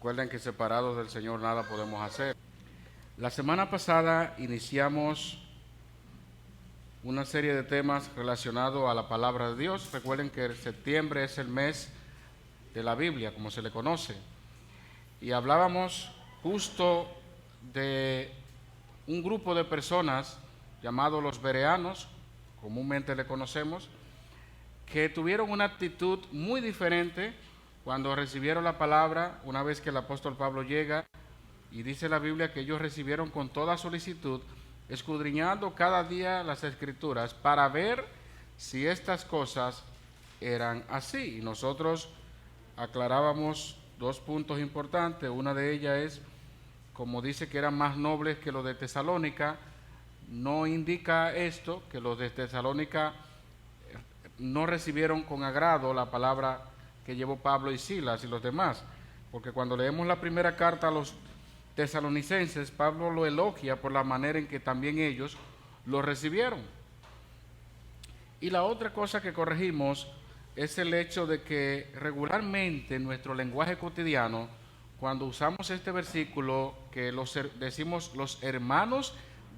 Recuerden que separados del Señor nada podemos hacer. La semana pasada iniciamos una serie de temas relacionados a la palabra de Dios. Recuerden que septiembre es el mes de la Biblia, como se le conoce. Y hablábamos justo de un grupo de personas llamados los bereanos, comúnmente le conocemos, que tuvieron una actitud muy diferente cuando recibieron la palabra, una vez que el apóstol Pablo llega, y dice la Biblia que ellos recibieron con toda solicitud, escudriñando cada día las Escrituras para ver si estas cosas eran así. Y nosotros aclarábamos dos puntos importantes. Una de ellas es, como dice que eran más nobles que los de Tesalónica, no indica esto, que los de Tesalónica no recibieron con agrado la palabra que llevó Pablo y Silas y los demás, porque cuando leemos la primera carta a los tesalonicenses, Pablo lo elogia por la manera en que también ellos lo recibieron. Y la otra cosa que corregimos es el hecho de que regularmente en nuestro lenguaje cotidiano, cuando usamos este versículo que decimos los hermanos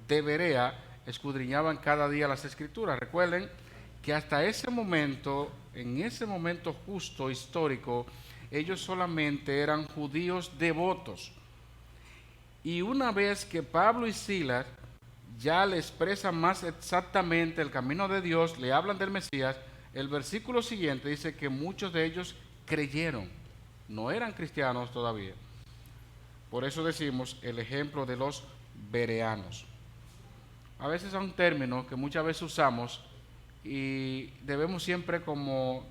de Berea escudriñaban cada día las Escrituras, recuerden que hasta ese momento, en ese momento justo histórico, ellos solamente eran judíos devotos. Y una vez que Pablo y Silas ya le expresan más exactamente el camino de Dios, le hablan del Mesías, el versículo siguiente dice que muchos de ellos creyeron, no eran cristianos todavía. Por eso decimos el ejemplo de los bereanos. A veces son términos que muchas veces usamos y debemos siempre, como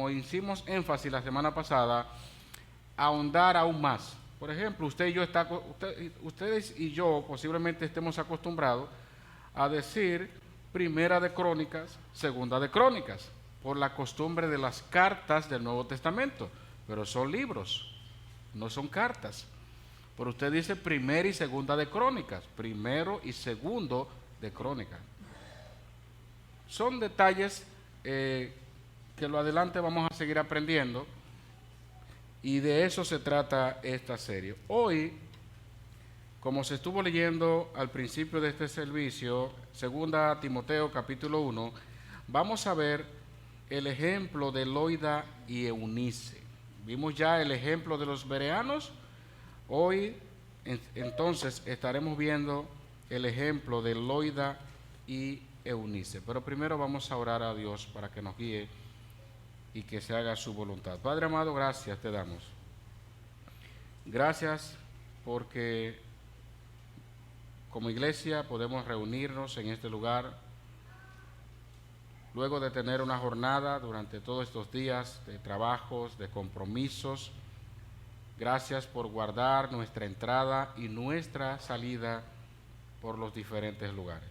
hicimos énfasis la semana pasada, ahondar aún más. Por ejemplo, ustedes y yo posiblemente estemos acostumbrados a decir Primera de Crónicas, Segunda de Crónicas, por la costumbre de las cartas del Nuevo Testamento, pero son libros, no son cartas. Pero usted dice Primera y Segunda de Crónicas, primero y segundo de Crónicas. Son detalles que lo adelante vamos a seguir aprendiendo, y de eso se trata esta serie. Hoy, como se estuvo leyendo al principio de este servicio, 2 Timoteo capítulo 1, vamos a ver el ejemplo de Loida y Eunice. Vimos ya el ejemplo de los bereanos. Hoy entonces estaremos viendo el ejemplo de Loida y Eunice. Pero primero vamos a orar a Dios para que nos guíe y que se haga su voluntad. Padre amado, gracias te damos. Gracias porque como iglesia podemos reunirnos en este lugar luego de tener una jornada durante todos estos días de trabajos, de compromisos. Gracias por guardar nuestra entrada y nuestra salida por los diferentes lugares.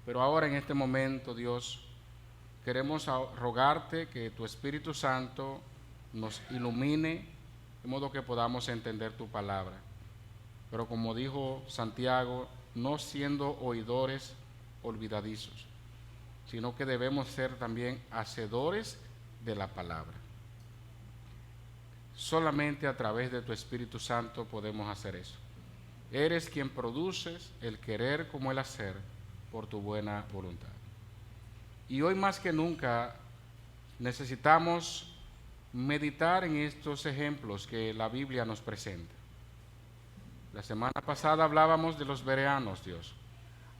Pero ahora en este momento, Dios, queremos rogarte que tu Espíritu Santo nos ilumine de modo que podamos entender tu palabra. Pero como dijo Santiago, no siendo oidores olvidadizos, sino que debemos ser también hacedores de la palabra. Solamente a través de tu Espíritu Santo podemos hacer eso. Eres quien produces el querer como el hacer por tu buena voluntad. Y hoy más que nunca necesitamos meditar en estos ejemplos que la Biblia nos presenta. La semana pasada hablábamos de los bereanos, Dios.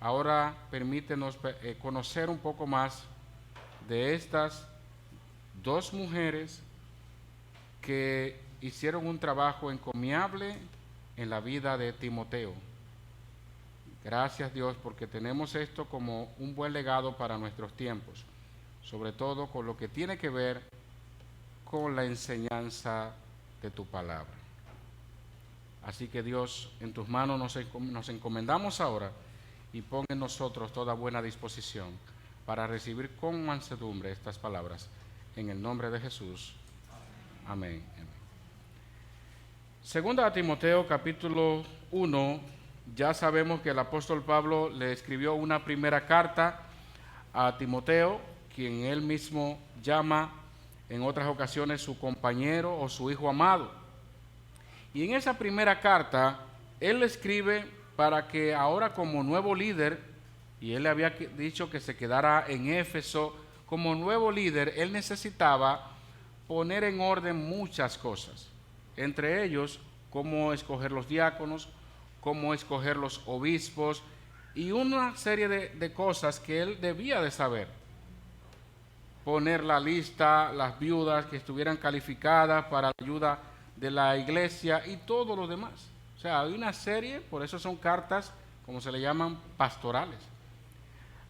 Ahora permítenos conocer un poco más de estas dos mujeres que hicieron un trabajo encomiable en la vida de Timoteo. Gracias, Dios, porque tenemos esto como un buen legado para nuestros tiempos, sobre todo con lo que tiene que ver con la enseñanza de tu palabra. Así que, Dios, en tus manos nos encomendamos ahora y pon en nosotros toda buena disposición para recibir con mansedumbre estas palabras. En el nombre de Jesús. Amén. Segunda a Timoteo capítulo 1. Ya sabemos que el apóstol Pablo le escribió una primera carta a Timoteo, quien él mismo llama en otras ocasiones su compañero o su hijo amado. Y en esa primera carta, él le escribe para que ahora como nuevo líder, y él le había dicho que se quedara en Éfeso, como nuevo líder, él necesitaba poner en orden muchas cosas, entre ellos cómo escoger los diáconos, cómo escoger los obispos y una serie de cosas que él debía de saber. Poner la lista, las viudas que estuvieran calificadas para la ayuda de la iglesia y todo lo demás. O sea, hay una serie, por eso son cartas, como se le llaman, pastorales.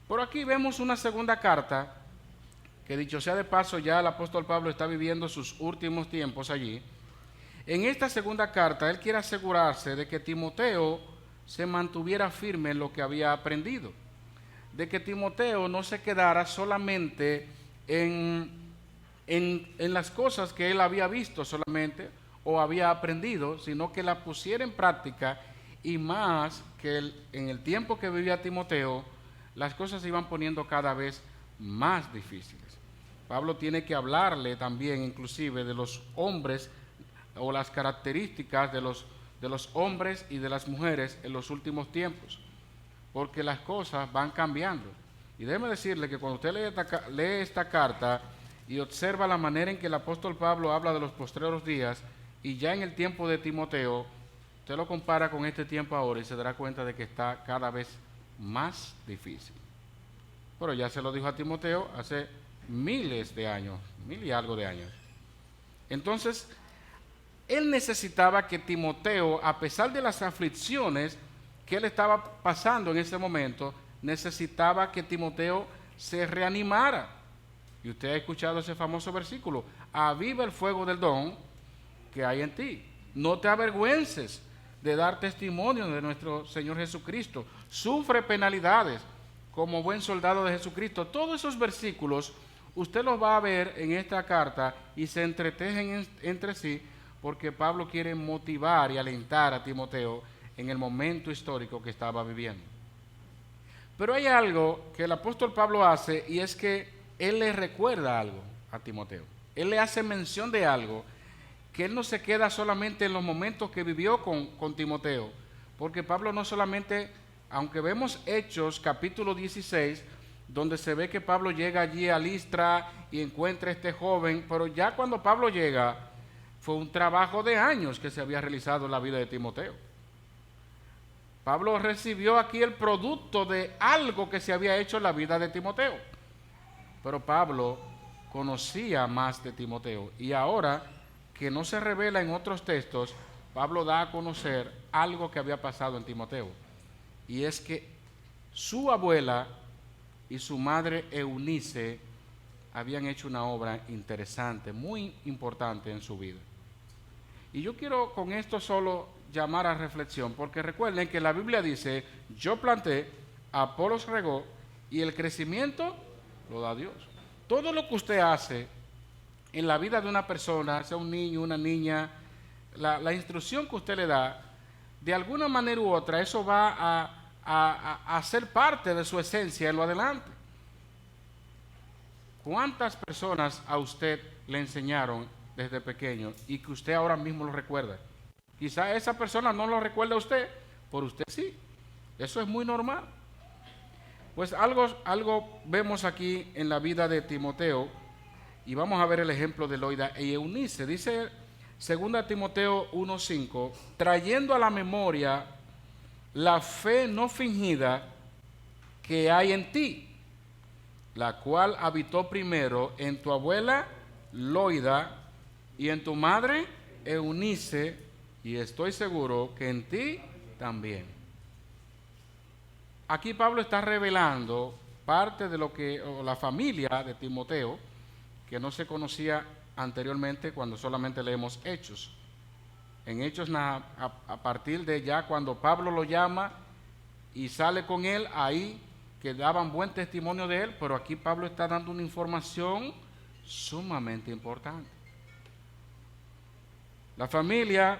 Por aquí vemos una segunda carta, que dicho sea de paso, ya el apóstol Pablo está viviendo sus últimos tiempos allí. En esta segunda carta, él quiere asegurarse de que Timoteo se mantuviera firme en lo que había aprendido, de que Timoteo no se quedara solamente en las cosas que él había visto solamente o había aprendido, sino que la pusiera en práctica, y más que en el tiempo que vivía Timoteo, las cosas se iban poniendo cada vez más difíciles. Pablo tiene que hablarle también inclusive de los hombres o las características de los hombres y de las mujeres en los últimos tiempos, porque las cosas van cambiando. Y déjeme decirle que cuando usted lee esta carta y observa la manera en que el apóstol Pablo habla de los postreros días, y ya en el tiempo de Timoteo, usted lo compara con este tiempo ahora y se dará cuenta de que está cada vez más difícil. Pero ya se lo dijo a Timoteo hace miles de años, 1000 y algo de años. Entonces, él necesitaba que Timoteo, a pesar de las aflicciones que él estaba pasando en ese momento, necesitaba que Timoteo se reanimara. Y usted ha escuchado ese famoso versículo: aviva el fuego del don que hay en ti. No te avergüences de dar testimonio de nuestro Señor Jesucristo. Sufre penalidades como buen soldado de Jesucristo. Todos esos versículos usted los va a ver en esta carta y se entretejen entre sí, porque Pablo quiere motivar y alentar a Timoteo en el momento histórico que estaba viviendo. Pero hay algo que el apóstol Pablo hace, y es que él le recuerda algo a Timoteo. Él le hace mención de algo, que él no se queda solamente en los momentos que vivió con Timoteo, porque Pablo no solamente, aunque vemos Hechos capítulo 16, donde se ve que Pablo llega allí a Listra y encuentra a este joven, pero ya cuando Pablo llega, fue un trabajo de años que se había realizado en la vida de Timoteo. Pablo recibió aquí el producto de algo que se había hecho en la vida de Timoteo. Pero Pablo conocía más de Timoteo, y ahora que no se revela en otros textos, Pablo da a conocer algo que había pasado en Timoteo, y es que su abuela y su madre Eunice habían hecho una obra interesante, muy importante en su vida. Y yo quiero con esto solo llamar a reflexión, porque recuerden que la Biblia dice: yo planté, Apolos regó, y el crecimiento lo da Dios. Todo lo que usted hace en la vida de una persona, sea un niño, una niña, la instrucción que usted le da, de alguna manera u otra, eso va a ser parte de su esencia en lo adelante. ¿Cuántas personas a usted le enseñaron desde pequeño y que usted ahora mismo lo recuerda? Quizá esa persona no lo recuerda a usted, pero usted sí. Eso es muy normal. Pues algo vemos aquí en la vida de Timoteo, y vamos a ver el ejemplo de Loida y Eunice. Dice 2 Timoteo 1:5, trayendo a la memoria la fe no fingida que hay en ti, la cual habitó primero en tu abuela Loida y en tu madre Eunice, y estoy seguro que en ti también. Aquí Pablo está revelando parte de lo que la familia de Timoteo, que no se conocía anteriormente cuando solamente leemos Hechos. En Hechos, a partir de ya cuando Pablo lo llama y sale con él, ahí que daban buen testimonio de él, pero aquí Pablo está dando una información sumamente importante. La familia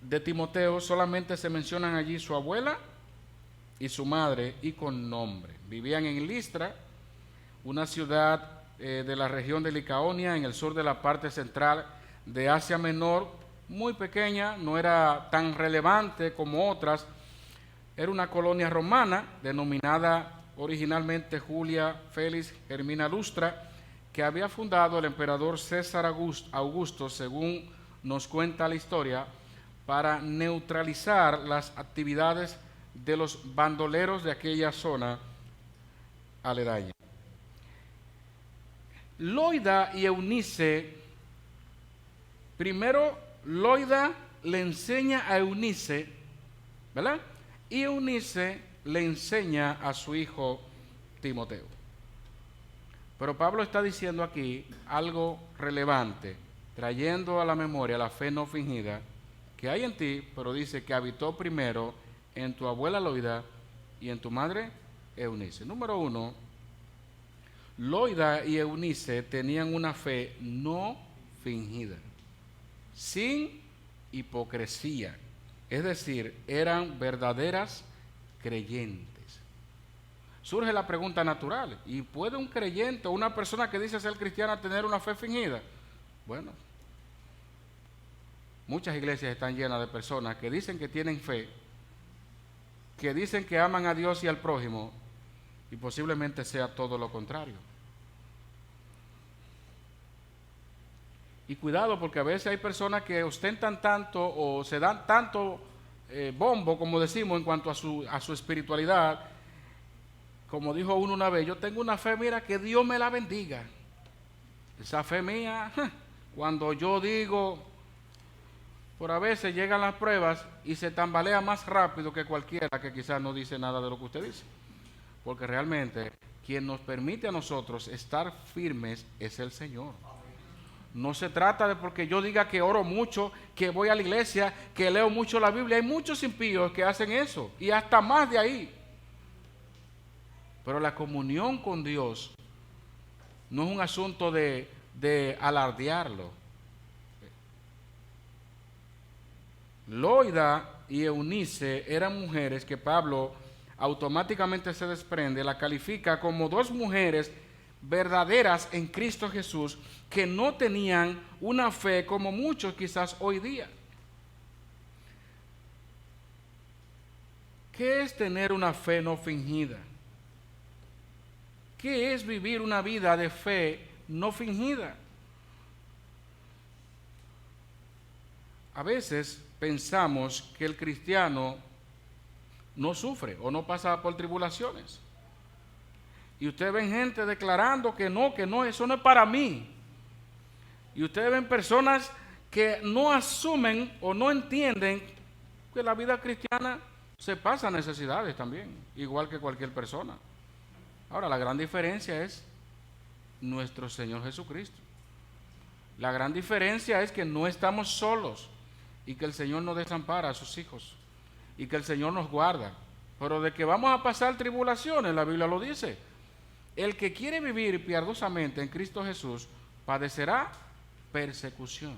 de Timoteo solamente se mencionan allí su abuela y su madre, y con nombre. Vivían en Listra, una ciudad de la región de Licaonia, en el sur de la parte central de Asia Menor, muy pequeña, no era tan relevante como otras. Era una colonia romana denominada originalmente Julia Félix Germina Lustra, que había fundado el emperador César Augusto, según nos cuenta la historia, para neutralizar las actividades de los bandoleros de aquella zona aledaña. Loida y Eunice, primero Loida le enseña a Eunice, ¿verdad? Y Eunice le enseña a su hijo Timoteo. Pero Pablo está diciendo aquí algo relevante, trayendo a la memoria la fe no fingida que hay en ti, pero dice que habitó primero en tu abuela Loida y en tu madre Eunice. Número 1, Loida y Eunice tenían una fe no fingida, sin hipocresía, es decir, eran verdaderas creyentes. Surge la pregunta natural, ¿y puede un creyente o una persona que dice ser cristiana tener una fe fingida? Bueno, muchas iglesias están llenas de personas que dicen que tienen fe, que dicen que aman a Dios y al prójimo, y posiblemente sea todo lo contrario. Y cuidado, porque a veces hay personas que ostentan tanto o se dan tanto bombo, como decimos, en cuanto a su espiritualidad. Como dijo uno una vez, yo tengo una fe, mira, que Dios me la bendiga. Esa fe mía, cuando yo digo, por a veces llegan las pruebas y se tambalea más rápido que cualquiera que quizás no dice nada de lo que usted dice. Porque realmente quien nos permite a nosotros estar firmes es el Señor. No se trata de porque yo diga que oro mucho, que voy a la iglesia, que leo mucho la Biblia. Hay muchos impíos que hacen eso y hasta más de ahí. Pero la comunión con Dios no es un asunto de alardearlo. Loida y Eunice eran mujeres que Pablo automáticamente se desprende, la califica como dos mujeres verdaderas en Cristo Jesús, que no tenían una fe como muchos quizás hoy día. ¿Qué es tener una fe no fingida? ¿Qué es vivir una vida de fe no fingida? A veces pensamos que el cristiano no sufre o no pasa por tribulaciones. Y ustedes ven gente declarando que no, eso no es para mí. Y ustedes ven personas que no asumen o no entienden que la vida cristiana se pasa necesidades también, igual que cualquier persona. Ahora, la gran diferencia es nuestro Señor Jesucristo. La gran diferencia es que no estamos solos y que el Señor no desampara a sus hijos y que el Señor nos guarda. Pero de que vamos a pasar tribulaciones, la Biblia lo dice. El que quiere vivir piadosamente en Cristo Jesús padecerá persecución.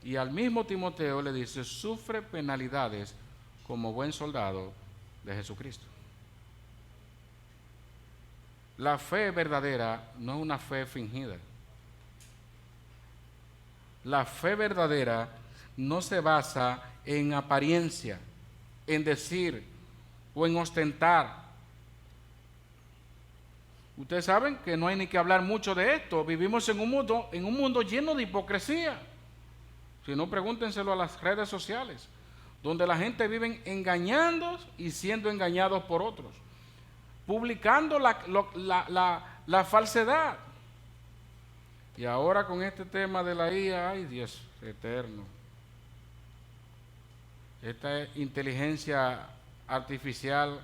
Y al mismo Timoteo le dice, sufre penalidades como buen soldado de Jesucristo. La fe verdadera no es una fe fingida. La fe verdadera no se basa en apariencia, en decir o en ostentar. Ustedes saben que no hay ni que hablar mucho de esto. Vivimos en un mundo lleno de hipocresía. Si no, pregúntenselo a las redes sociales, donde la gente vive engañando y siendo engañados por otros, publicando la falsedad. Y ahora con este tema de la IA, ay Dios eterno, esta inteligencia artificial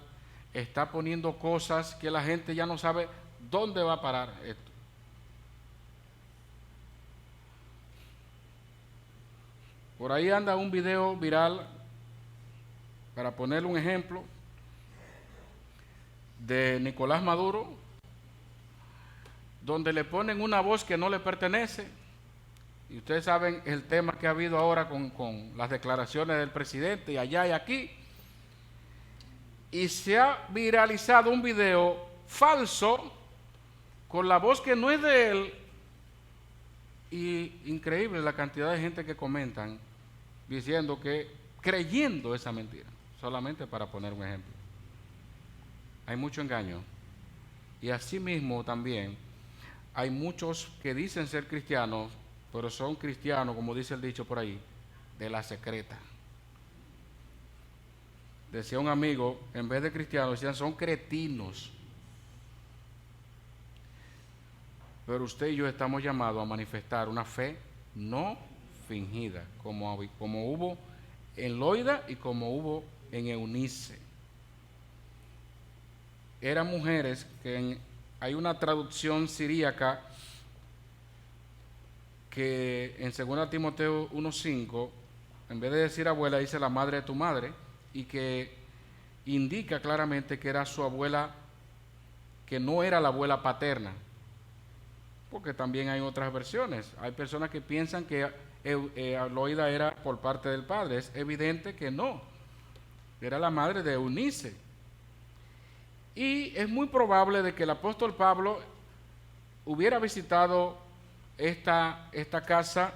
está poniendo cosas que la gente ya no sabe dónde va a parar esto. Por ahí anda un video viral, para ponerle un ejemplo, de Nicolás Maduro, donde le ponen una voz que no le pertenece. Y ustedes saben el tema que ha habido ahora con las declaraciones del presidente y allá y aquí. Y se ha viralizado un video falso con la voz que no es de él. Y increíble la cantidad de gente que comentan diciendo que, creyendo esa mentira, solamente para poner un ejemplo. Hay mucho engaño. Y asimismo también hay muchos que dicen ser cristianos, pero son cristianos, como dice el dicho por ahí, de la secreta. Decía un amigo, en vez de cristianos, decían son cretinos. Pero usted y yo estamos llamados a manifestar una fe no fingida, como hubo en Loida y como hubo en Eunice. Eran mujeres que hay una traducción siríaca que en 2 Timoteo 1:5, en vez de decir abuela, dice la madre de tu madre, y que indica claramente que era su abuela, que no era la abuela paterna, porque también hay otras versiones. Hay personas que piensan que Loida era por parte del padre. Es evidente que no, era la madre de Eunice. Y es muy probable de que el apóstol Pablo hubiera visitado esta casa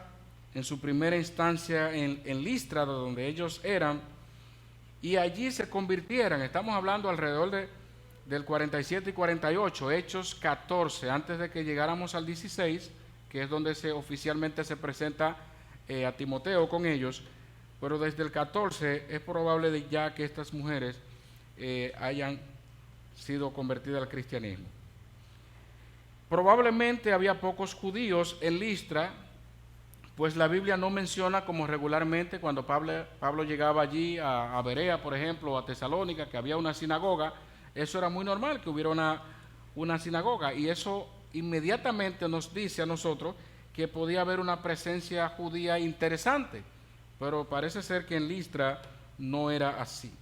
en su primera instancia en Listra, donde ellos eran, y allí se convirtieran. Estamos hablando alrededor del 47 y 48, Hechos 14, antes de que llegáramos al 16, que es donde oficialmente se presenta a Timoteo con ellos, pero desde el 14 es probable ya que estas mujeres hayan sido convertidas al cristianismo. Probablemente había pocos judíos en Listra, pues la Biblia no menciona como regularmente cuando Pablo llegaba allí a Berea, por ejemplo, o a Tesalónica, que había una sinagoga. Eso era muy normal, que hubiera una sinagoga, y eso inmediatamente nos dice a nosotros que podía haber una presencia judía interesante, pero parece ser que en Listra no era así.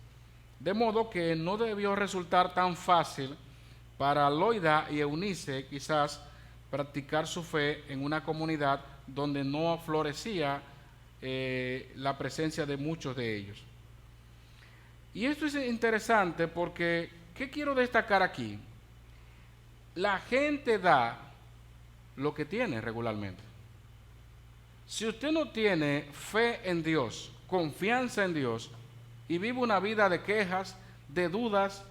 De modo que no debió resultar tan fácil para Loida y Eunice quizás practicar su fe en una comunidad donde no florecía la presencia de muchos de ellos. Y esto es interesante porque, ¿qué quiero destacar aquí? La gente da lo que tiene regularmente. Si usted no tiene fe en Dios, confianza en Dios, y vive una vida de quejas, de dudas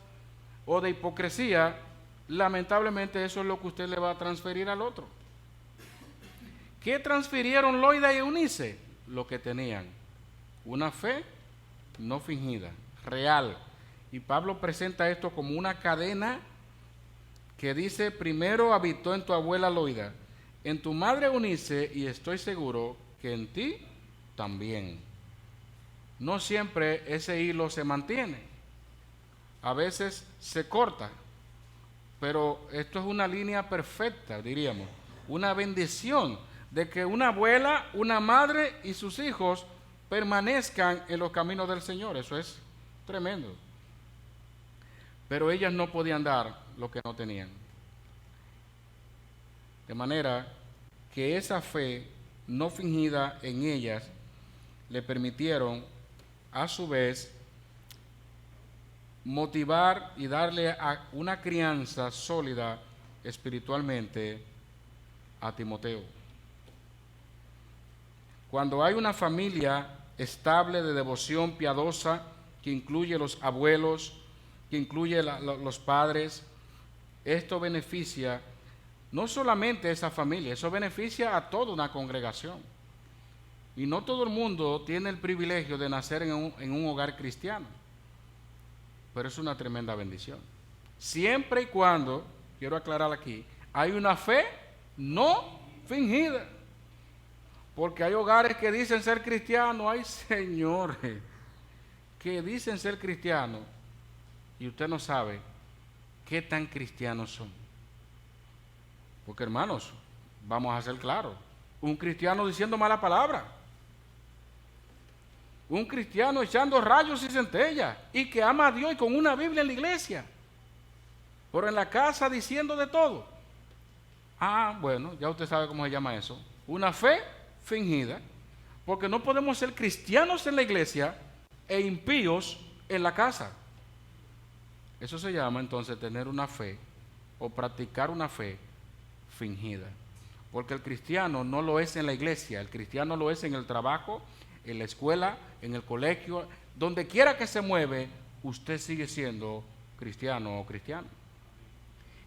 o de hipocresía, lamentablemente eso es lo que usted le va a transferir al otro. ¿Qué transfirieron Loida y Eunice? Lo que tenían, una fe no fingida, real. Y Pablo presenta esto como una cadena que dice: primero habitó en tu abuela Loida, en tu madre Eunice, y estoy seguro que en ti también. No siempre ese hilo se mantiene, a veces se corta, pero esto es una línea perfecta, diríamos, una bendición de que una abuela, una madre y sus hijos permanezcan en los caminos del Señor. Eso es tremendo. Pero ellas no podían dar lo que no tenían. De manera que esa fe no fingida en ellas le permitieron a su vez motivar y darle a una crianza sólida espiritualmente a Timoteo. Cuando hay una familia estable de devoción piadosa que incluye los abuelos, que incluye los padres, esto beneficia no solamente a esa familia, eso beneficia a toda una congregación. Y no todo el mundo tiene el privilegio de nacer en un hogar cristiano, pero es una tremenda bendición. Siempre y cuando, quiero aclarar aquí, hay una fe no fingida. Porque hay hogares que dicen ser cristianos, hay señores que dicen ser cristianos, y usted no sabe qué tan cristianos son. Porque, hermanos, vamos a ser claros, un cristiano diciendo mala palabra, un cristiano echando rayos y centellas, y que ama a Dios y con una Biblia en la iglesia, pero en la casa diciendo de todo. Bueno, ya usted sabe cómo se llama eso, una fe fingida, porque no podemos ser cristianos en la iglesia e impíos en la casa. Eso se llama entonces tener una fe o practicar una fe fingida, porque el cristiano no lo es en la iglesia, el cristiano lo es en el trabajo, en la escuela, en el colegio, donde quiera que se mueve, usted sigue siendo cristiano o cristiana.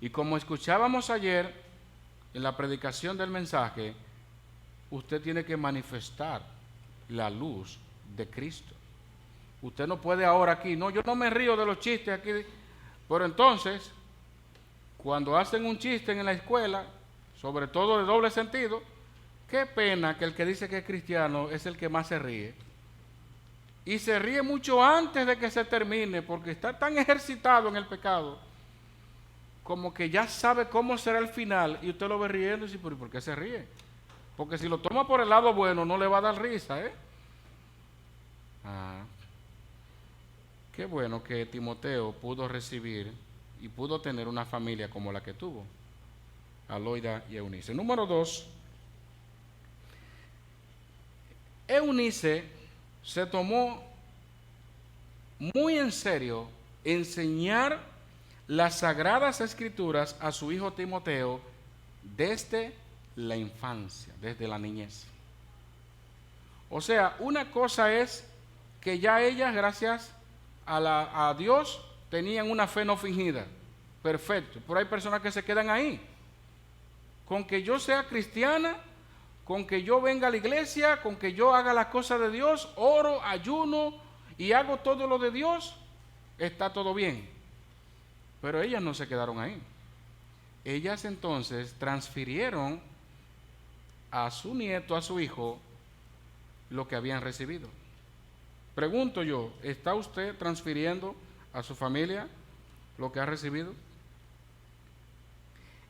Y como escuchábamos ayer en la predicación del mensaje, usted tiene que manifestar la luz de Cristo. Usted no puede ahora aquí, no, yo no me río de los chistes aquí, pero entonces, cuando hacen un chiste en la escuela, sobre todo de doble sentido, qué pena que el que dice que es cristiano es el que más se ríe. Y se ríe mucho antes de que se termine, porque está tan ejercitado en el pecado, como que ya sabe cómo será el final, y usted lo ve riendo y dice, ¿pero por qué se ríe? Porque si lo toma por el lado bueno, no le va a dar risa, ¿eh? Qué bueno que Timoteo pudo recibir y pudo tener una familia como la que tuvo, a Loida y Eunice. Número 2, Eunice se tomó muy en serio enseñar las sagradas escrituras a su hijo Timoteo desde la infancia, desde la niñez. O sea, una cosa es que ya ellas, gracias a Dios, tenían una fe no fingida. Perfecto, pero hay personas que se quedan ahí. Con que yo sea cristiana, con que yo venga a la iglesia, con que yo haga las cosas de Dios, oro, ayuno y hago todo lo de Dios, está todo bien. Pero ellas no se quedaron ahí. Ellas entonces transfirieron a su nieto, a su hijo, lo que habían recibido. Pregunto yo, ¿está usted transfiriendo a su familia lo que ha recibido?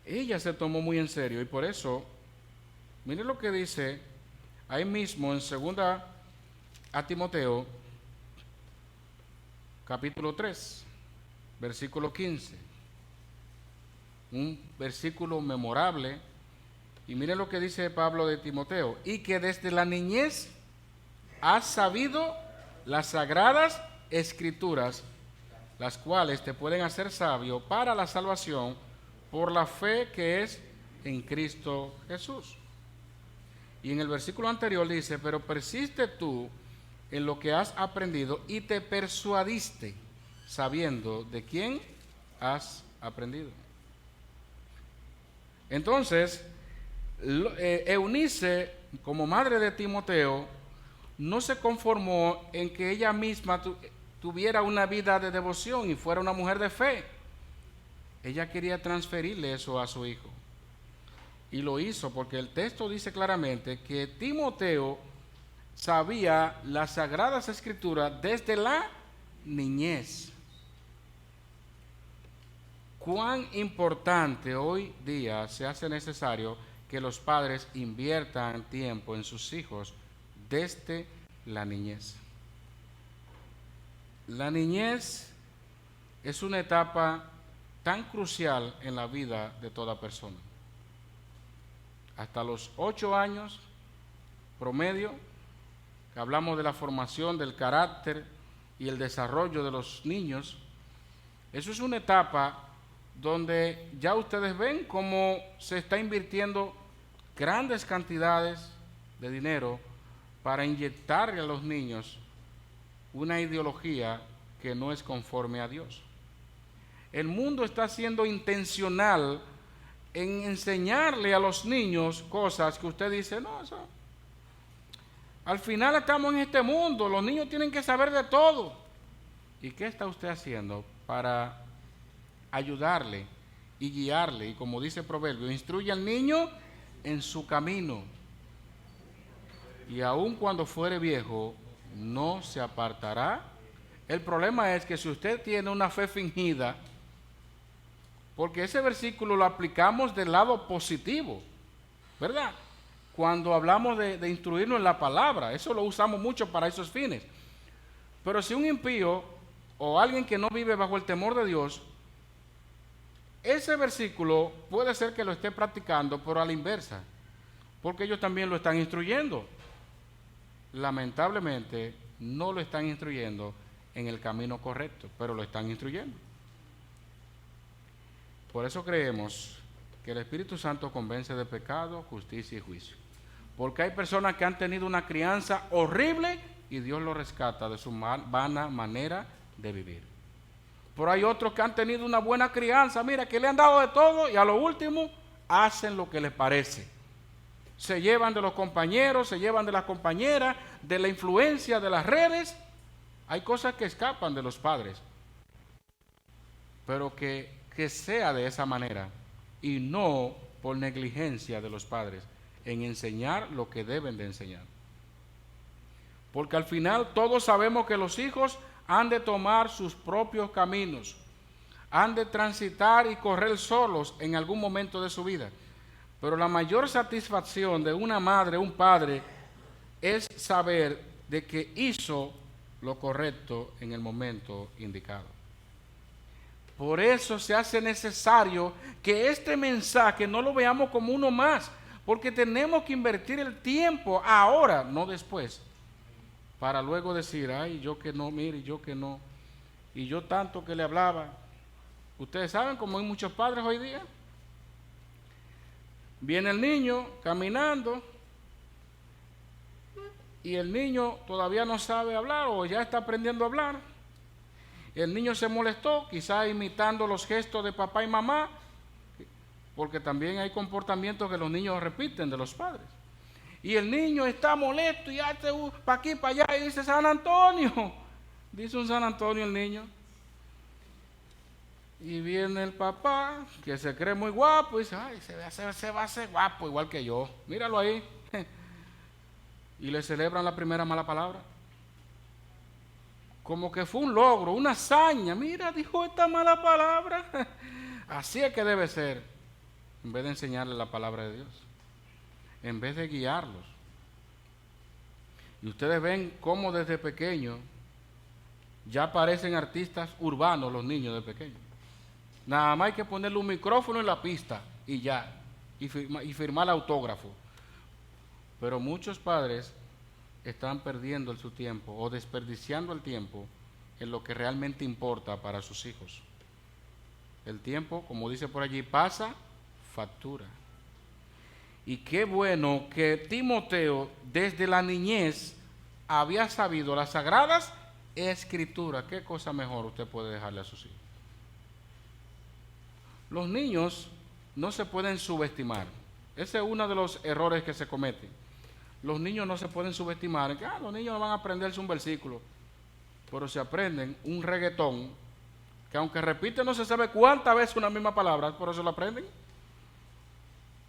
Ella se tomó muy en serio y por eso, mire lo que dice ahí mismo en 2 a Timoteo, capítulo 3, versículo 15. Un versículo memorable. Y mire lo que dice Pablo de Timoteo: y que desde la niñez has sabido las sagradas escrituras, las cuales te pueden hacer sabio para la salvación por la fe que es en Cristo Jesús. Y en el versículo anterior dice: pero persiste tú en lo que has aprendido y te persuadiste, sabiendo de quién has aprendido. Entonces, Eunice, como madre de Timoteo, no se conformó en que ella misma tuviera una vida de devoción y fuera una mujer de fe. Ella quería transferirle eso a su hijo. Y lo hizo porque el texto dice claramente que Timoteo sabía las sagradas escrituras desde la niñez. Cuán importante hoy día se hace necesario que los padres inviertan tiempo en sus hijos desde la niñez. La niñez es una etapa tan crucial en la vida de toda persona. Hasta los 8 años promedio, que hablamos de la formación del carácter y el desarrollo de los niños, eso es una etapa donde ya ustedes ven cómo se está invirtiendo grandes cantidades de dinero para inyectarle a los niños una ideología que no es conforme a Dios. El mundo está siendo intencional en enseñarle a los niños cosas que usted dice, no, eso. Al final estamos en este mundo, los niños tienen que saber de todo. ¿Y qué está usted haciendo para ayudarle y guiarle? Y como dice el proverbio, instruye al niño en su camino, y aun cuando fuere viejo, no se apartará. El problema es que si usted tiene una fe fingida, porque ese versículo lo aplicamos del lado positivo, ¿verdad? Cuando hablamos de instruirnos en la palabra, eso lo usamos mucho para esos fines. Pero si un impío o alguien que no vive bajo el temor de Dios, ese versículo puede ser que lo esté practicando, pero a la inversa, porque ellos también lo están instruyendo. Lamentablemente, no lo están instruyendo en el camino correcto, pero lo están instruyendo. Por eso creemos que el Espíritu Santo convence de pecado, justicia y juicio. Porque hay personas que han tenido una crianza horrible y Dios los rescata de su vana manera de vivir. Pero hay otros que han tenido una buena crianza, mira, que le han dado de todo y a lo último hacen lo que les parece. Se llevan de los compañeros, se llevan de las compañeras, de la influencia de las redes. Hay cosas que escapan de los padres. Pero que sea de esa manera y no por negligencia de los padres en enseñar lo que deben de enseñar. Porque al final todos sabemos que los hijos han de tomar sus propios caminos, han de transitar y correr solos en algún momento de su vida. Pero la mayor satisfacción de una madre, un padre, es saber de que hizo lo correcto en el momento indicado. Por eso se hace necesario que este mensaje no lo veamos como uno más, porque tenemos que invertir el tiempo ahora, no después, para luego decir, ay, yo que no, mire, yo que no, y yo tanto que le hablaba. Ustedes saben cómo hay muchos padres hoy día. Viene el niño caminando y el niño todavía no sabe hablar o ya está aprendiendo a hablar. El niño se molestó, quizás imitando los gestos de papá y mamá, porque también hay comportamientos que los niños repiten de los padres. Y el niño está molesto y hace para aquí, para allá y dice San Antonio. Dice un San Antonio el niño. Y viene el papá, que se cree muy guapo, y dice, ay, se va a hacer guapo igual que yo. Míralo ahí. Y le celebran la primera mala palabra. Como que fue un logro, una hazaña. Mira, dijo esta mala palabra. Así es que debe ser. En vez de enseñarle la palabra de Dios. En vez de guiarlos. Y ustedes ven cómo desde pequeños ya parecen artistas urbanos los niños de pequeños. Nada más hay que ponerle un micrófono en la pista y ya, y firmar autógrafo. Pero muchos padres están perdiendo su tiempo o desperdiciando el tiempo en lo que realmente importa para sus hijos. El tiempo, como dice por allí, pasa factura. Y qué bueno que Timoteo desde la niñez había sabido las sagradas escrituras. ¿Qué cosa mejor usted puede dejarle a sus hijos? Los niños no se pueden subestimar. Ese es uno de los errores que se cometen. Los niños no se pueden subestimar. Los niños no van a aprenderse un versículo, pero se aprenden un reggaetón que aunque repite no se sabe cuántas veces una misma palabra, por eso lo aprenden.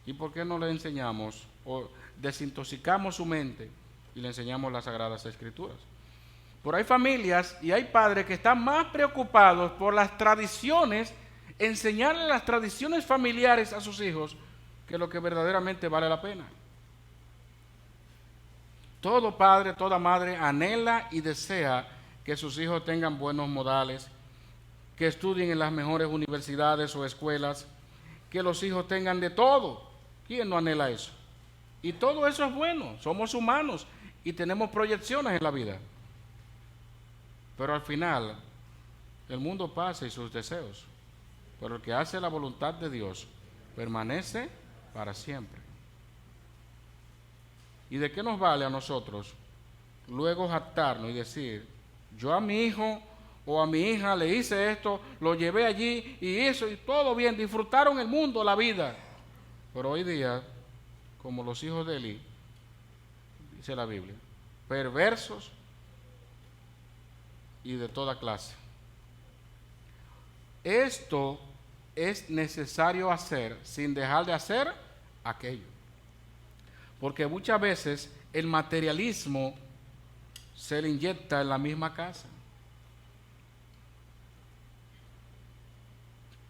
¿Y por qué no le enseñamos o desintoxicamos su mente y le enseñamos las Sagradas Escrituras? Por hay familias y hay padres que están más preocupados por las tradiciones, enseñarle las tradiciones familiares a sus hijos, que lo que verdaderamente vale la pena. Todo padre, toda madre anhela y desea que sus hijos tengan buenos modales, que estudien en las mejores universidades o escuelas, que los hijos tengan de todo. ¿Quién no anhela eso? Y todo eso es bueno, somos humanos y tenemos proyecciones en la vida. Pero al final, el mundo pasa y sus deseos, pero el que hace la voluntad de Dios permanece para siempre. ¿Y de qué nos vale a nosotros luego jactarnos y decir, yo a mi hijo o a mi hija le hice esto, lo llevé allí y eso y todo bien, disfrutaron el mundo, la vida? Pero hoy día, como los hijos de Elí, dice la Biblia, perversos y de toda clase. Esto es necesario hacer sin dejar de hacer aquello. Porque muchas veces el materialismo se le inyecta en la misma casa.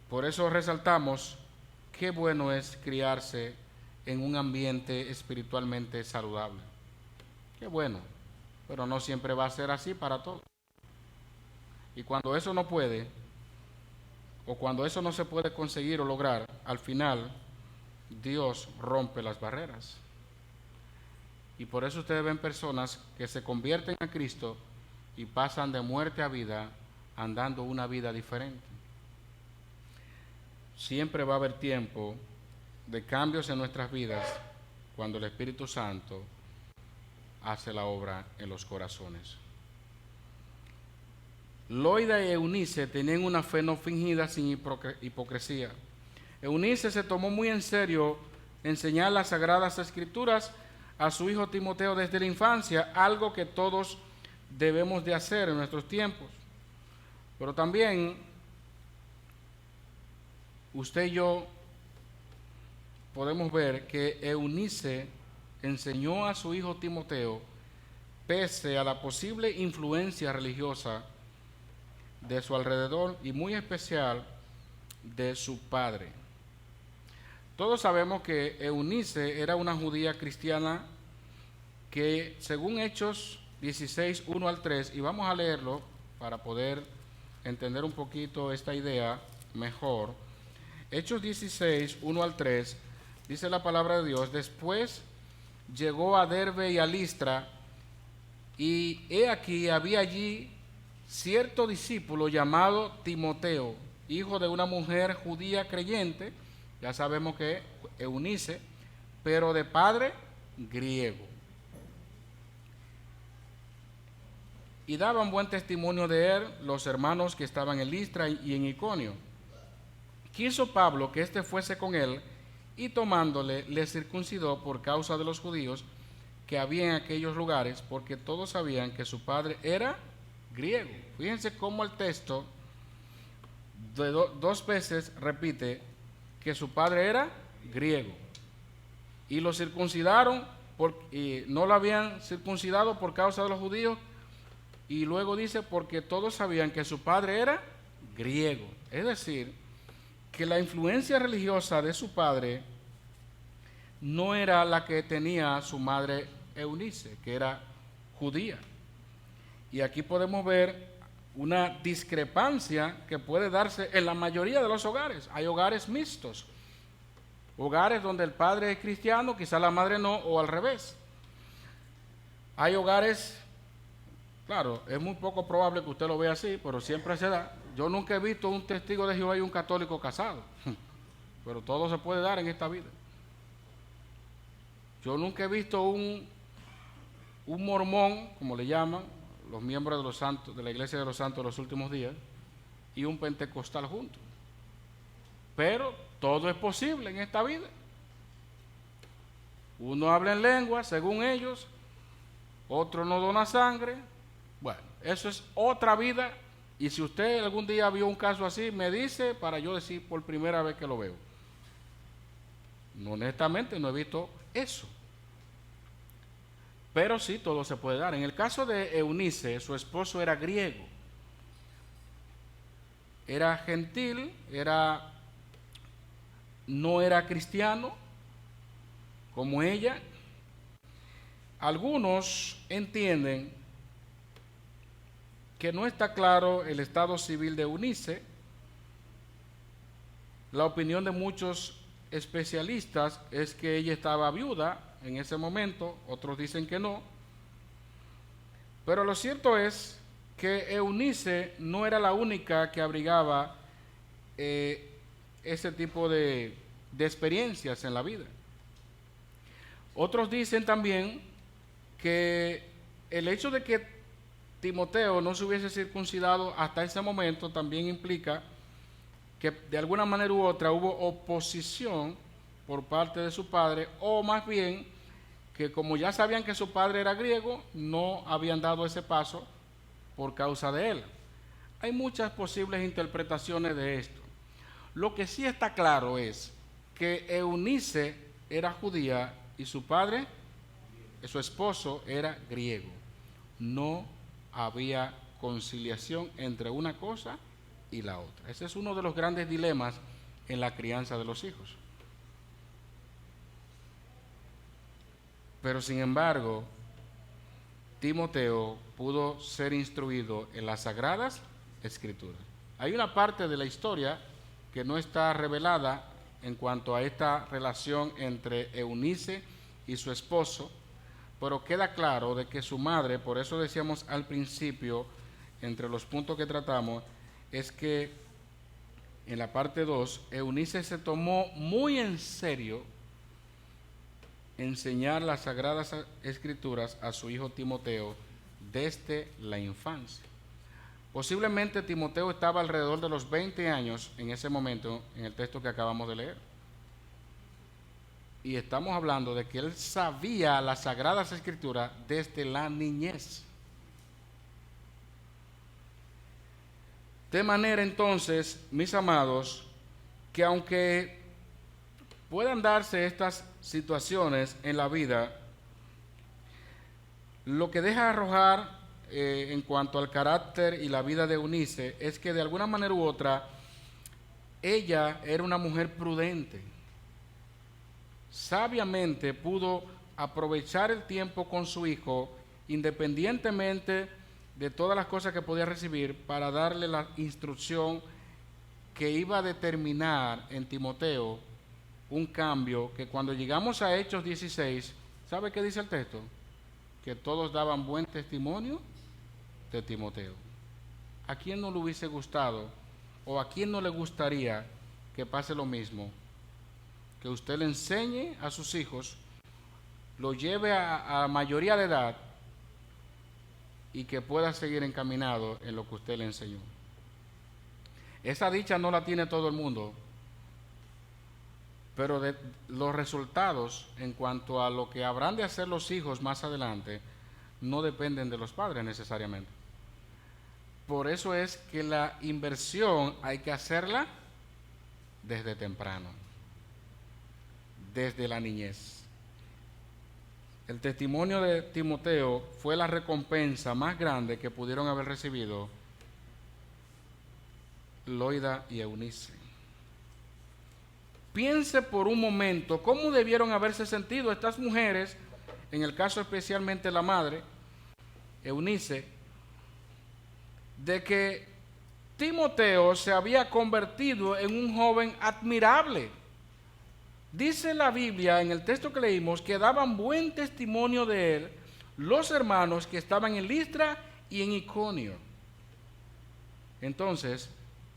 Por eso resaltamos qué bueno es criarse en un ambiente espiritualmente saludable. Qué bueno, pero no siempre va a ser así para todos. Y cuando eso no puede, o cuando eso no se puede conseguir o lograr, al final Dios rompe las barreras. Y por eso ustedes ven personas que se convierten a Cristo y pasan de muerte a vida andando una vida diferente. Siempre va a haber tiempo de cambios en nuestras vidas cuando el Espíritu Santo hace la obra en los corazones. Loida y Eunice tenían una fe no fingida sin hipocresía. Eunice se tomó muy en serio enseñar las Sagradas Escrituras a su hijo Timoteo desde la infancia, algo que todos debemos de hacer en nuestros tiempos. Pero también usted y yo podemos ver que Eunice enseñó a su hijo Timoteo pese a la posible influencia religiosa de su alrededor y muy especial de su padre. Todos sabemos que Eunice era una judía cristiana que, según Hechos 16, 1 al 3, y vamos a leerlo para poder entender un poquito esta idea mejor. Hechos 16, 1 al 3, dice la palabra de Dios: después llegó a Derbe y a Listra, y he aquí había allí cierto discípulo llamado Timoteo, hijo de una mujer judía creyente, ya sabemos que Eunice, pero de padre griego. Y daban buen testimonio de él los hermanos que estaban en Listra y en Iconio. Quiso Pablo que éste fuese con él, y tomándole le circuncidó por causa de los judíos que había en aquellos lugares, porque todos sabían que su padre era griego. Fíjense cómo el texto de dos veces repite que su padre era griego. Y lo circuncidaron, y no lo habían circuncidado por causa de los judíos, y luego dice porque todos sabían que su padre era griego. Es decir, que la influencia religiosa de su padre no era la que tenía su madre Eunice, que era judía. Y aquí podemos ver una discrepancia que puede darse en la mayoría de los hogares. Hay hogares mixtos, hogares donde el padre es cristiano, quizá la madre no, o al revés. Hay hogares, claro, es muy poco probable que usted lo vea así, pero siempre se da. Yo nunca he visto un testigo de Jehová y un católico casado, pero todo se puede dar en esta vida. Yo nunca he visto un mormón, como le llaman los miembros de los santos, de la Iglesia de los Santos de los Últimos Días, y un pentecostal juntos. Pero todo es posible en esta vida. Uno habla en lengua, según ellos, otro no dona sangre. Bueno, eso es otra vida, y si usted algún día vio un caso así, me dice para yo decir por primera vez que lo veo. Honestamente no he visto eso. Pero sí, todo se puede dar. En el caso de Eunice, su esposo era griego. Era gentil, no era cristiano como ella. Algunos entienden que no está claro el estado civil de Eunice. La opinión de muchos especialistas es que ella estaba viuda en ese momento, otros dicen que no. Pero lo cierto es que Eunice no era la única que abrigaba ese tipo de experiencias en la vida. Otros dicen también que el hecho de que Timoteo no se hubiese circuncidado hasta ese momento también implica que de alguna manera u otra hubo oposición por parte de su padre, o más bien que como ya sabían que su padre era griego, no habían dado ese paso por causa de él. Hay muchas posibles interpretaciones de esto. Lo que sí está claro es que Eunice era judía y su padre, su esposo, era griego. No había conciliación entre una cosa y la otra. Ese es uno de los grandes dilemas en la crianza de los hijos. Pero sin embargo, Timoteo pudo ser instruido en las Sagradas Escrituras. Hay una parte de la historia que no está revelada en cuanto a esta relación entre Eunice y su esposo, pero queda claro de que su madre, por eso decíamos al principio, entre los puntos que tratamos, es que en la parte 2, Eunice se tomó muy en serio enseñar las Sagradas Escrituras a su hijo Timoteo desde la infancia. Posiblemente Timoteo estaba alrededor de los 20 años en ese momento, en el texto que acabamos de leer. Y estamos hablando de que él sabía las Sagradas Escrituras desde la niñez. De manera entonces, mis amados, que aunque puedan darse estas situaciones en la vida, lo que deja arrojar en cuanto al carácter y la vida de Eunice es que de alguna manera u otra ella era una mujer prudente. Sabiamente pudo aprovechar el tiempo con su hijo independientemente de todas las cosas que podía recibir para darle la instrucción que iba a determinar en Timoteo un cambio que cuando llegamos a Hechos 16, ¿sabe qué dice el texto? Que todos daban buen testimonio de Timoteo. ¿A quién no le hubiese gustado o a quién no le gustaría que pase lo mismo? Que usted le enseñe a sus hijos, lo lleve a mayoría de edad y que pueda seguir encaminado en lo que usted le enseñó. Esa dicha no la tiene todo el mundo, pero de los resultados en cuanto a lo que habrán de hacer los hijos más adelante no dependen de los padres necesariamente. Por eso es que la inversión hay que hacerla desde temprano, desde la niñez. El testimonio de Timoteo fue la recompensa más grande que pudieron haber recibido Loida y Eunice. Piense por un momento cómo debieron haberse sentido estas mujeres, en el caso especialmente la madre, Eunice, de que Timoteo se había convertido en un joven admirable. Dice la Biblia en el texto que leímos que daban buen testimonio de él los hermanos que estaban en Listra y en Iconio. Entonces,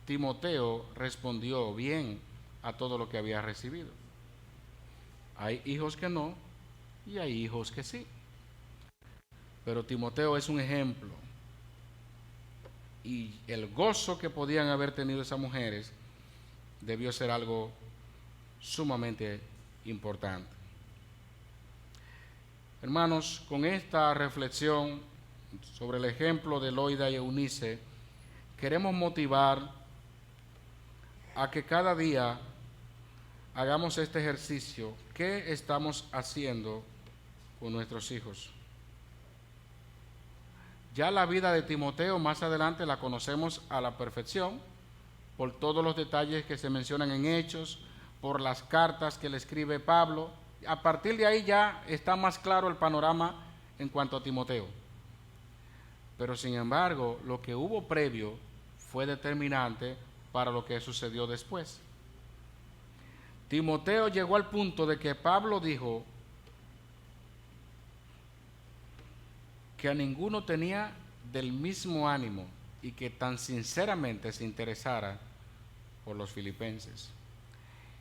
Timoteo respondió bien a todo lo que había recibido. Hay hijos que no y hay hijos que sí. Pero Timoteo es un ejemplo. Y el gozo que podían haber tenido esas mujeres debió ser algo sumamente importante. Hermanos, con esta reflexión sobre el ejemplo de Loida y Eunice, queremos motivar a que cada día hagamos este ejercicio. ¿Qué estamos haciendo con nuestros hijos? Ya la vida de Timoteo más adelante la conocemos a la perfección por todos los detalles que se mencionan en Hechos, por las cartas que le escribe Pablo. A partir de ahí ya está más claro el panorama en cuanto a Timoteo. Pero sin embargo, lo que hubo previo fue determinante para lo que sucedió después. Timoteo llegó al punto de que Pablo dijo que a ninguno tenía del mismo ánimo y que tan sinceramente se interesara por los filipenses.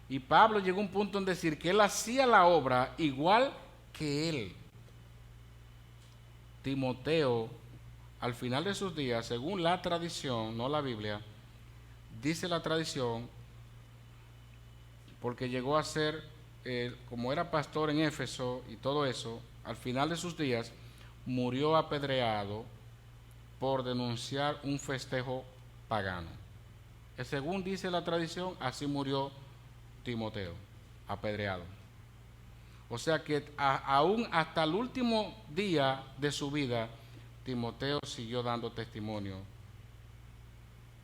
Y Pablo llegó a un punto en decir que él hacía la obra igual que él. Timoteo, al final de sus días, según la tradición, no la Biblia, dice la tradición, porque llegó a ser, como era pastor en Éfeso y todo eso, al final de sus días, murió apedreado por denunciar un festejo pagano. Según dice la tradición, así murió Timoteo, apedreado. O sea que aún hasta el último día de su vida, Timoteo siguió dando testimonio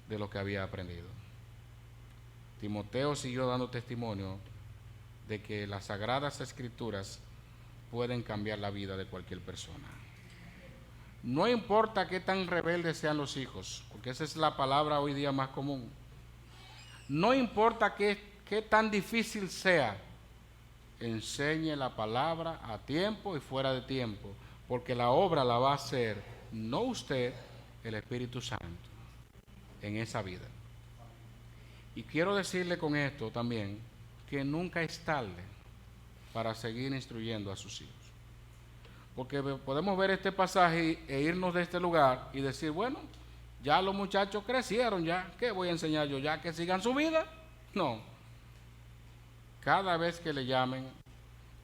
de lo que había aprendido. Timoteo siguió dando testimonio de que las Sagradas Escrituras pueden cambiar la vida de cualquier persona. No importa qué tan rebeldes sean los hijos, porque esa es la palabra hoy día más común. No importa qué tan difícil sea, enseñe la palabra a tiempo y fuera de tiempo, porque la obra la va a hacer no usted, el Espíritu Santo, en esa vida. Y quiero decirle con esto también que nunca es tarde. para seguir instruyendo a sus hijos. Porque podemos ver este pasaje e irnos de este lugar y decir, bueno, ya los muchachos crecieron, ya, ¿qué voy a enseñar yo? ¿Ya que sigan su vida? No. Cada vez que le llamen,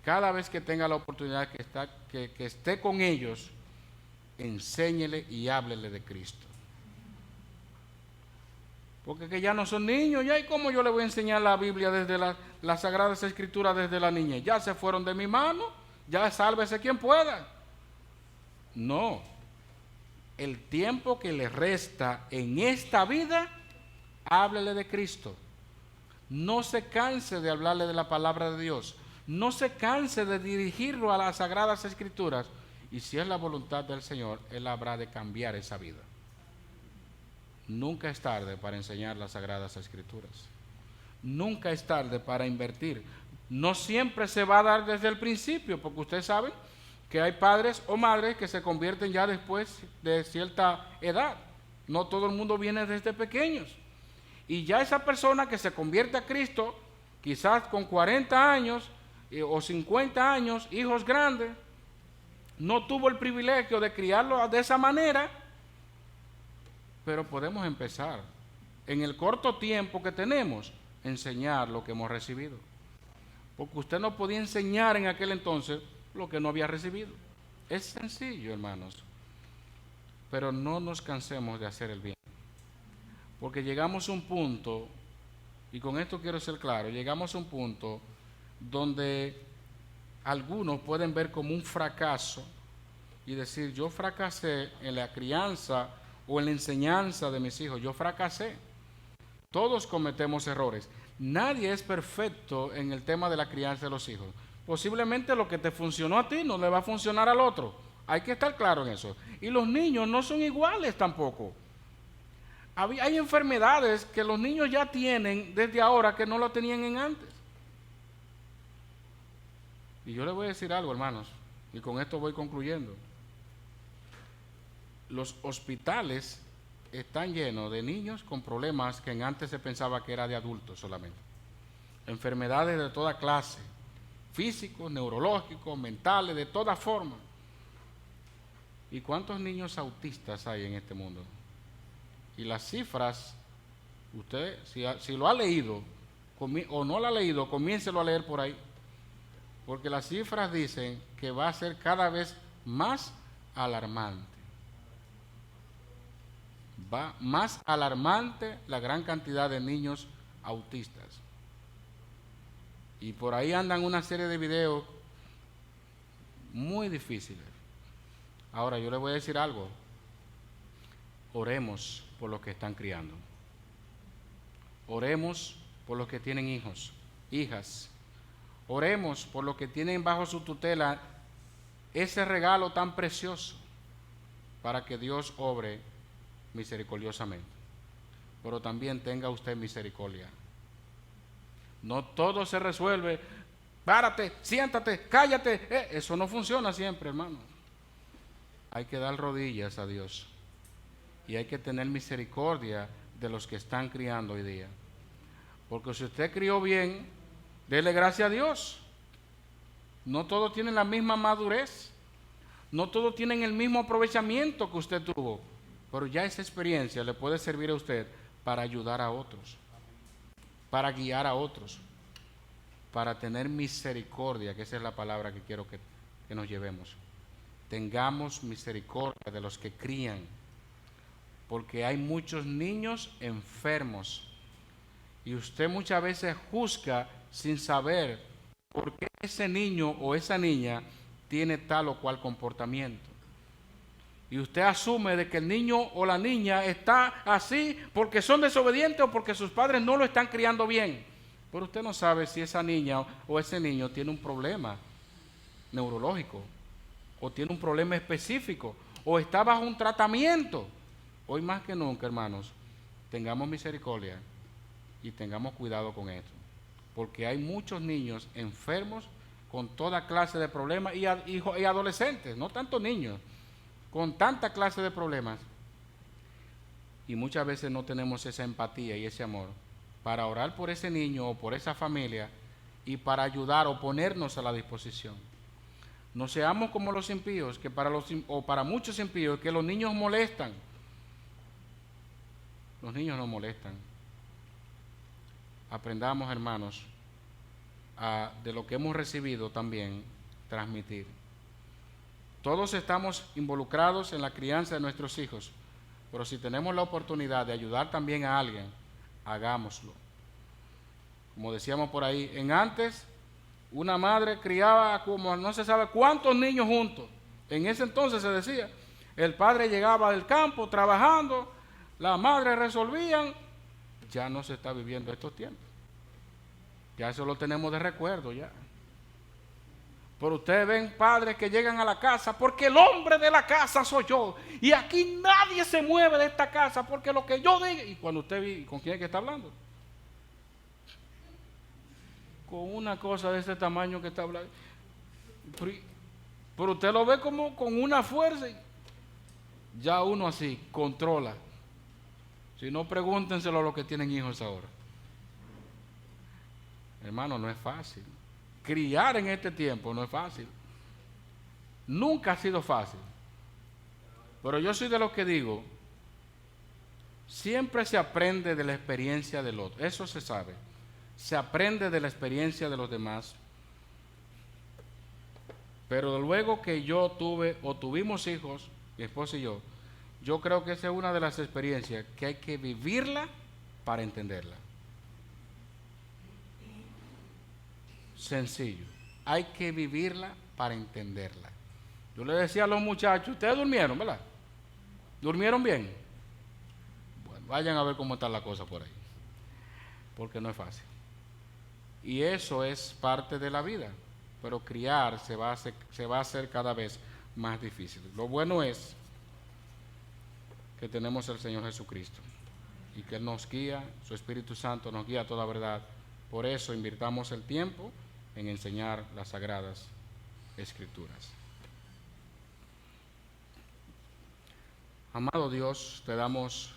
cada vez que tenga la oportunidad que esté con ellos, enséñele y háblele de Cristo. Porque que ya no son niños, ya, ¿y cómo yo le voy a enseñar la Biblia desde las Sagradas Escrituras desde la niñez? Ya se fueron de mi mano, ya sálvese quien pueda. No, el tiempo que le resta en esta vida, háblele de Cristo. No se canse de hablarle de la palabra de Dios. No se canse de dirigirlo a las Sagradas Escrituras. Y si es la voluntad del Señor, Él habrá de cambiar esa vida. Nunca es tarde para enseñar las Sagradas Escrituras. Nunca es tarde para invertir. No siempre se va a dar desde el principio, porque ustedes saben que hay padres o madres que se convierten ya después de cierta edad. No todo el mundo viene desde pequeños. Y ya esa persona que se convierte a Cristo, quizás con 40 años o 50 años, hijos grandes, no tuvo el privilegio de criarlo de esa manera, pero podemos empezar en el corto tiempo que tenemos, enseñar lo que hemos recibido. Porque usted no podía enseñar en aquel entonces lo que no había recibido. Es sencillo, hermanos. Pero no nos cansemos de hacer el bien. Porque llegamos a un punto, y con esto quiero ser claro, llegamos a un punto donde algunos pueden ver como un fracaso y decir, yo fracasé en la crianza o en la enseñanza de mis hijos, yo fracasé. Todos cometemos errores. Nadie es perfecto en el tema de la crianza de los hijos. Posiblemente lo que te funcionó a ti no le va a funcionar al otro. Hay que estar claro en eso. Y los niños no son iguales tampoco. Hay enfermedades que los niños ya tienen desde ahora que no lo tenían en antes. Y yo les voy a decir algo, hermanos, y con esto voy concluyendo. Los hospitales están llenos de niños con problemas que antes se pensaba que era de adultos solamente. Enfermedades de toda clase, físicos, neurológicos, mentales, de toda forma. ¿Y cuántos niños autistas hay en este mundo? Y las cifras, usted, si lo ha leído o no lo ha leído, comiéncelo a leer por ahí. Porque las cifras dicen que va a ser cada vez más alarmante. Va más alarmante la gran cantidad de niños autistas. Y por ahí andan una serie de videos muy difíciles. Ahora, yo les voy a decir algo. Oremos por los que están criando. Oremos por los que tienen hijos, hijas. Oremos por los que tienen bajo su tutela ese regalo tan precioso para que Dios obre misericordiosamente. Pero también tenga usted misericordia. No todo se resuelve. Párate, siéntate, cállate. Eso no funciona siempre, hermano. Hay que dar rodillas a Dios. Y hay que tener misericordia de los que están criando hoy día. Porque si usted crió bien, dele gracias a Dios. No todos tienen la misma madurez. No todos tienen el mismo aprovechamiento que usted tuvo. Pero ya esa experiencia le puede servir a usted para ayudar a otros, para guiar a otros, para tener misericordia, que esa es la palabra que quiero que nos llevemos. Tengamos misericordia de los que crían, porque hay muchos niños enfermos y usted muchas veces juzga sin saber por qué ese niño o esa niña tiene tal o cual comportamiento. Y usted asume de que el niño o la niña está así porque son desobedientes o porque sus padres no lo están criando bien. Pero usted no sabe si esa niña o ese niño tiene un problema neurológico o tiene un problema específico o está bajo un tratamiento. Hoy más que nunca, hermanos, tengamos misericordia y tengamos cuidado con esto. Porque hay muchos niños enfermos con toda clase de problemas y adolescentes, no tanto niños, con tanta clase de problemas. Y muchas veces no tenemos esa empatía y ese amor para orar por ese niño o por esa familia y para ayudar o ponernos a la disposición. No seamos como los impíos, que para muchos impíos, que los niños molestan. Los niños no molestan. Aprendamos, hermanos, de lo que hemos recibido también, transmitir. Todos estamos involucrados en la crianza de nuestros hijos, pero si tenemos la oportunidad de ayudar también a alguien, hagámoslo. Como decíamos por ahí, antes una madre criaba como no se sabe cuántos niños juntos. En ese entonces se decía, el padre llegaba del campo trabajando, las madres resolvían. Ya no se está viviendo estos tiempos. Ya eso lo tenemos de recuerdo ya. Pero ustedes ven padres que llegan a la casa porque el hombre de la casa soy yo. Y aquí nadie se mueve de esta casa porque lo que yo diga. Y cuando usted ve, ¿con quién es que está hablando? Con una cosa de ese tamaño que está hablando. Pero usted lo ve como con una fuerza. Y ya uno así controla. Si no, pregúntenselo a los que tienen hijos ahora. Hermano, no es fácil. Criar en este tiempo no es fácil. Nunca ha sido fácil. Pero yo soy de los que digo, siempre se aprende de la experiencia del otro. Eso se sabe. Se aprende de la experiencia de los demás. Pero luego que yo tuve o tuvimos hijos, mi esposa y yo creo que esa es una de las experiencias que hay que vivirla para entenderla. Sencillo. Hay que vivirla para entenderla. Yo le decía a los muchachos, ustedes durmieron, ¿verdad? ¿Durmieron bien? Bueno, vayan a ver cómo está la cosa por ahí. Porque no es fácil. Y eso es parte de la vida. Pero criar se va a hacer cada vez más difícil. Lo bueno es que tenemos al Señor Jesucristo y que Él nos guía, su Espíritu Santo nos guía a toda verdad. Por eso invirtamos el tiempo en enseñar las Sagradas Escrituras. Amado Dios, te damos